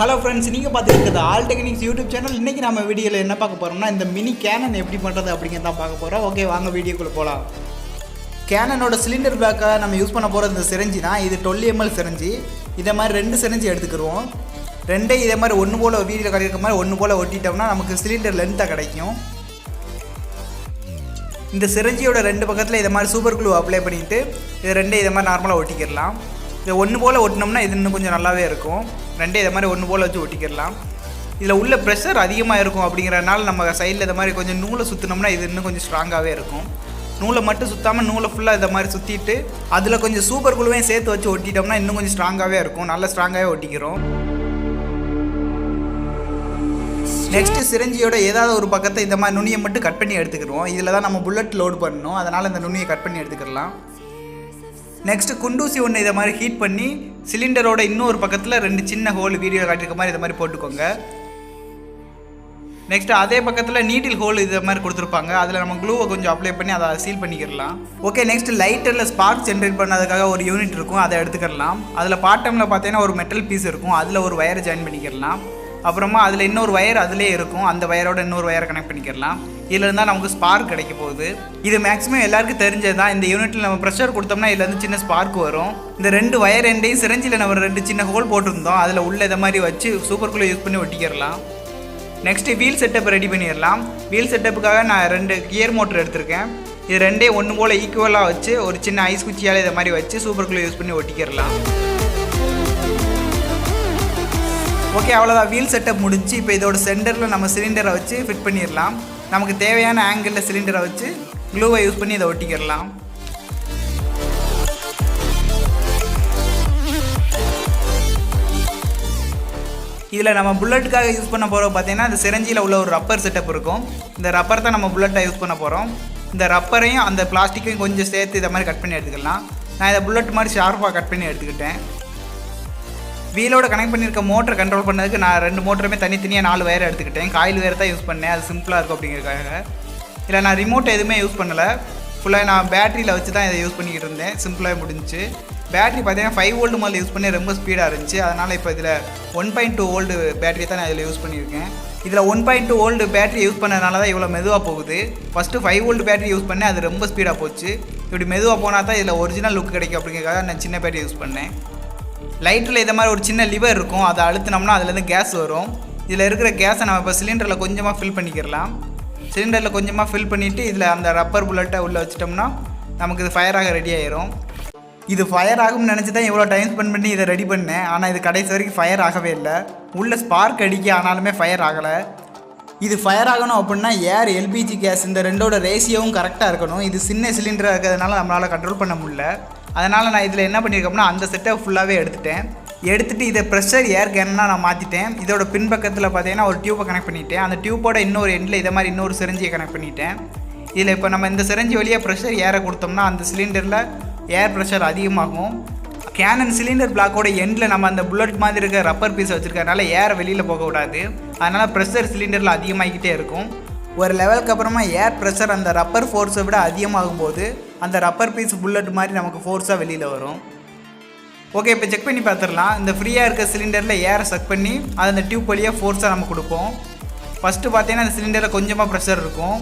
Hello friends, நீங்கள் பார்த்துருக்குறது all techniques YouTube channel. இன்றைக்கி நம்ம வீடியோவில் என்ன பார்க்க போகிறோம்னா, இந்த மினி கேனன் எப்படி பண்ணுறது அப்படிங்கிறத பார்க்க போகிறோம். ஓகே, வாங்க வீடியோக்குள்ளே போகலாம். கேனனோட சிலிண்டர் பேக்காக நம்ம யூஸ் பண்ண போகிற இந்த சிரஞ்சி தான். இது 12 ml சிரஞ்சி. இதை மாதிரி 2 சிரஞ்சி எடுத்துக்கிடுவோம். ரெண்டே இதே மாதிரி ஒன்று போல் வீடியோவில் கிடைக்கிற மாதிரி ஒன்று போல் ஒட்டிட்டோம்னா நமக்கு சிலிண்டர் லென்த்தாக கிடைக்கும். இந்த சிரஞ்சியோட 2 பக்கத்தில் இதை மாதிரி சூப்பர் க்ளூ அப்ளை பண்ணிவிட்டு இது ரெண்டே இதை மாதிரி நார்மலாக ஒட்டிக்கிடலாம். இதை ஒன்று போல் ஒட்டினோம்னா இது இன்னும் கொஞ்சம் நல்லாவே இருக்கும். ரெண்டே இதை மாதிரி ஒன்று போல் வச்சு ஒட்டிக்கிடலாம். இதில் உள்ள ப்ரெஷர் அதிகமாக இருக்கும் அப்படிங்கிறனால நம்ம சைடில் இதை மாதிரி கொஞ்சம் நூலை சுற்றினோம்னா இது இன்னும் கொஞ்சம் ஸ்ட்ராங்காகவே இருக்கும். நூலை மட்டும் சுற்றாமல் நூலை ஃபுல்லாக இதை மாதிரி சுற்றிட்டு அதில் கொஞ்சம் சூப்பர் குழுவையும் சேர்த்து வச்சு ஒட்டிட்டோம்னா இன்னும் கொஞ்சம் ஸ்ட்ராங்காகவே இருக்கும். நல்லா ஸ்ட்ராங்காகவே ஒட்டிக்கிறோம். நெக்ஸ்ட்டு சிரஞ்சியோட ஏதாவது ஒரு பக்கத்தை இந்த மாதிரி நுனியை மட்டும் கட் பண்ணி எடுத்துக்கிடுவோம். இதில் தான் நம்ம புல்லட் லோடு பண்ணணும். அதனால் இந்த நுனியை கட் பண்ணி எடுத்துக்கிடலாம். நெக்ஸ்ட்டு குண்டூசி ஒன்று இதை மாதிரி ஹீட் பண்ணி சிலிண்டரோட இன்னொரு பக்கத்தில் 2 சின்ன ஹோல் வீடியோ காட்டிருக்க மாதிரி இதை மாதிரி போட்டுக்கோங்க. நெக்ஸ்ட்டு அதே பக்கத்தில் நீடில் ஹோல் இதை மாதிரி கொடுத்துருப்பாங்க. அதில் நம்ம க்ளூவை கொஞ்சம் அப்ளை பண்ணி அதை சீல் பண்ணிக்கிடலாம். ஓகே, நெக்ஸ்ட்டு லைட்டரில் ஸ்பார்க் ஜென்ரேட் பண்ணதுக்காக ஒரு யூனிட் இருக்கும், அதை எடுத்துக்கிடலாம். அதில் பாட்டமில் பார்த்தீங்கன்னா ஒரு மெட்டல் பீஸ் இருக்கும், அதில் ஒரு வயரை ஜாயின் பண்ணிக்கிடலாம். அப்புறமா அதில் இன்னொரு வயர் அதிலே இருக்கும், அந்த வயரோட இன்னொரு வயரை கனெக்ட் பண்ணிக்கிடலாம். இதில் இருந்தால் நமக்கு ஸ்பார்க் கிடைக்க போகுது. இது மேக்ஸிமம் எல்லாருக்கும் தெரிஞ்சது தான். இந்த யூனிட்டில் நம்ம ப்ரெஷர் கொடுத்தோம்னா இதுலேருந்து சின்ன ஸ்பார்க் வரும். இந்த 2 வயர் எண்டையும் சிரஞ்சில் நம்ம 2 சின்ன ஹோல் போட்டிருந்தோம், அதில் உள்ள இதை மாதிரி வச்சு சூப்பர் க்ளூ யூஸ் பண்ணி ஒட்டிக்கிடலாம். நெக்ஸ்ட்டு வீல் செட்டப் ரெடி பண்ணிடலாம். வீல் செட்டப்புக்காக நான் 2 கியர் மோட்டர் எடுத்திருக்கேன். இது ரெண்டே ஒன்று போல் ஈக்குவலாக வச்சு ஒரு சின்ன ஐஸ் குச்சியால் இதை மாதிரி வச்சு சூப்பர் க்ளூ யூஸ் பண்ணி ஒட்டிக்கிடலாம். ஓகே, அவ்வளோதான். வீல் செட்டப் முடிஞ்சு. இப்போ இதோட சென்டரில் நம்ம சிலிண்டரை வச்சு ஃபிட் பண்ணிடலாம். நமக்கு தேவையான ஆங்கிளில் சிலிண்டரை வச்சு க்ளூவை யூஸ் பண்ணி இதை ஒட்டிக்கிடலாம். இதில் நம்ம புல்லட்டுக்காக யூஸ் பண்ண போகிறோம் பார்த்தீங்கன்னா இந்த சிரஞ்சியில் உள்ள ஒரு ரப்பர் செட்டப் இருக்கும். இந்த ரப்பர் தான் நம்ம புல்லட்டை யூஸ் பண்ண போகிறோம். இந்த ரப்பரையும் அந்த பிளாஸ்டிக்கையும் கொஞ்சம் சேர்த்து இதை மாதிரி கட் பண்ணி எடுத்துக்கலாம். நான் இதை புல்லட் மாதிரி ஷார்ப்பாக கட் பண்ணி எடுத்துக்கிட்டேன். வீலோட கனெக்ட் பண்ணியிருக்க மோட்டரை கண்ட்ரோல் பண்ணதுக்கு நான் 2 மோட்டருமே தனித்தனியாக 4 வயர் எடுத்துக்கிட்டேன். காயில் வேறு தான் யூஸ் பண்ணேன், அது சிம்பிளாக இருக்கும் அப்படிங்கிறதுக்காக. இல்லை நான் ரிமோட்டை எதுவுமே யூஸ் பண்ணலை, ஃபுல்லாக நான் பேட்டரியில் வச்சு தான் இதை யூஸ் பண்ணிக்கிட்டு இருந்தேன். சிம்பிளாக முடிஞ்சு. பேட்டரி பார்த்தீங்கன்னா 5 வோல்ட் மேலே யூஸ் பண்ணி ரொம்ப ஸ்பீடாக இருந்துச்சு. அதனால் இப்போ இதில் 1.2 வோல்ட் பேட்டரி தான் நான் இதில் யூஸ் பண்ணியிருக்கேன். இதில் 1.2 வோல்ட் பேட்டரி யூஸ் பண்ணதுனால தான் இவ்வளோ மெதுவாக போகுது. ஃபஸ்ட்டு 5 வோல்ட் பேட்டரி யூஸ் பண்ணேன், அது ரொம்ப ஸ்பீடாக போச்சு. இப்படி மெதுவாக போனால் தான் இதில் ஒரிஜினல் லுக் கிடைக்கும் அப்படிங்கிறதுக்காக நான் சின்ன பேட்டரி யூஸ் பண்ணேன். லைட்டில் இதை மாதிரி ஒரு சின்ன லிவர் இருக்கும், அதை அழுத்தினோம்னா அதுலேருந்து கேஸ் வரும். இதில் இருக்கிற கேஸை நம்ம இப்போ சிலிண்டரில் கொஞ்சமாக ஃபில் பண்ணிக்கிடலாம். சிலிண்டரில் கொஞ்சமாக ஃபில் பண்ணிவிட்டு இதில் அந்த ரப்பர் புல்லட்டை உள்ளே வச்சிட்டோம்னா நமக்கு இது ஃபயராக ரெடி ஆகிரும். இது ஃபயர் ஆகும்னு நினச்சி தான் இவ்வளோ டைம் ஸ்பெண்ட் பண்ணி இதை ரெடி பண்ணேன். ஆனால் இது கடைசி வரைக்கும் ஃபயர் ஆகவே இல்லை. உள்ள ஸ்பார்க் அடிக்க ஆனாலுமே ஃபயர் ஆகலை. இது ஃபயர் ஆகணும் அப்படின்னா ஏர், எல்பிஜி கேஸ் இந்த ரெண்டோட ரேஷியோவும் கரெக்டாக இருக்கணும். இது சின்ன சிலிண்டராக இருக்கிறதுனால நம்மளால் கண்ட்ரோல் பண்ண முடியல. அதனால் நான் இதில் என்ன பண்ணியிருக்கோம்னா அந்த செட்டை ஃபுல்லாகவே எடுத்துகிட்டு இதை ப்ரெஷர் ஏர் கேனாக நான் மாற்றிட்டேன். இதோட பின்பக்கத்தில் பார்த்தீங்கன்னா ஒரு டியூப்பை கனெக்ட் பண்ணிவிட்டேன். அந்த டியூப்போட இன்னொரு எண்டில் இதை மாதிரி இன்னொரு சிரஞ்சியை கனெக்ட் பண்ணிவிட்டேன். இதில் இப்போ நம்ம இந்த சிரஞ்சி வழியாக ப்ரெஷர் ஏரை கொடுத்தோம்னா அந்த சிலிண்டரில் ஏர் ப்ரெஷர் அதிகமாகும். கேனன் சிலிண்டர் பிளாக்கோட எண்டில் நம்ம அந்த புல்லட் மாதிரி இருக்க ரப்பர் பீஸ் வச்சுருக்கறனால ஏரை வெளியில் போகக்கூடாது. அதனால் ப்ரெஷர் சிலிண்டரில் அதிகமாகிக்கிட்டே இருக்கும். ஒரு லெவலுக்கு அப்புறமா ஏர் ப்ரெஷர் அந்த ரப்பர் ஃபோர்ஸை விட அதிகமாகும் போது அந்த ரப்பர் பீஸ் புல்லட் மாதிரி நமக்கு ஃபோர்ஸாக வெளியில் வரும். ஓகே, இப்போ செக் பண்ணி பார்த்துடலாம். இந்த ஃப்ரீயாக இருக்க சிலிண்டரில் ஏரை செக் பண்ணி அதை அந்த டியூப் வழியாக ஃபோர்ஸாக நம்ம கொடுப்போம். ஃபஸ்ட்டு பார்த்தீங்கன்னா அந்த சிலிண்டரில் கொஞ்சமாக ப்ரெஷர் இருக்கும்.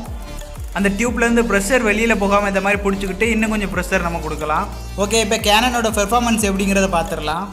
அந்த டியூப்லேருந்து ப்ரெஷர் வெளியில் போகாமல் இந்த மாதிரி பிடிச்சிக்கிட்டு இன்னும் கொஞ்சம் ப்ரெஷர் நம்ம கொடுக்கலாம். ஓகே, இப்போ கேனனோட பெர்ஃபார்மன்ஸ் எப்படிங்கிறத பார்த்துடலாம்.